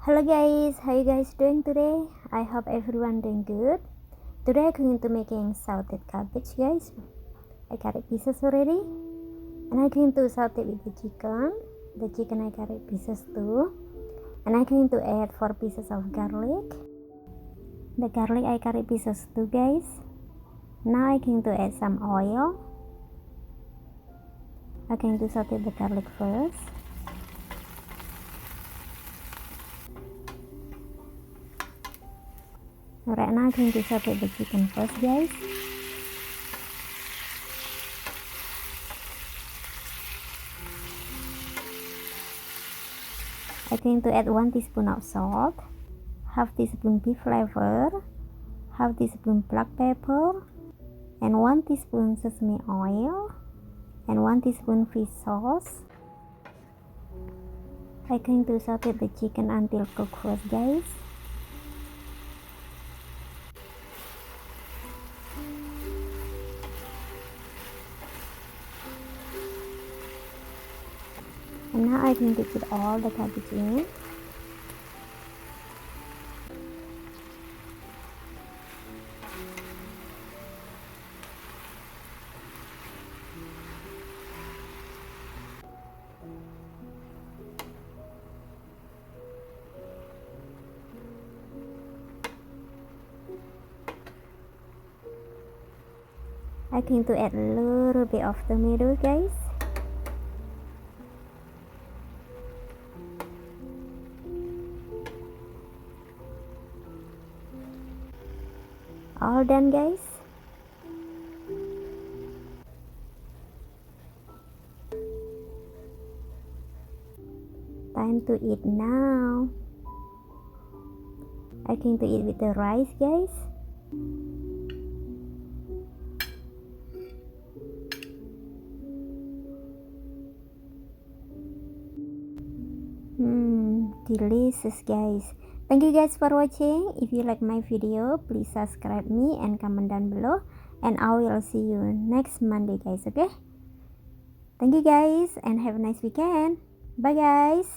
Hello guys, how you guys doing today? I hope everyone doing good. Today I'm going to making sauteed cabbage, guys. I cut it pieces already, and I'm going to saute with the chicken. The chicken I cut it pieces too, and I'm going to add 4 pieces of garlic. The garlic I cut it pieces too, guys. Now I'm going to add some oil. I'm going to saute the garlic first. Right now I'm going to saute the chicken first, guys. I'm going to add 1 teaspoon of salt, half teaspoon beef flavor, half teaspoon black pepper, and 1 teaspoon sesame oil, and 1 teaspoon fish sauce. I'm going to saute the chicken until cooked first, guys. And now I'm going to put all the cabbage in. I'm going to add a little bit of tomato, guys. All done, guys. Time to eat now. I'm going to eat with the rice, guys. Delicious, guys. Thank you guys for watching. If you like my video, please subscribe me and comment down below, and I will see you next Monday, guys. Okay, thank you guys and have a nice weekend. Bye, guys.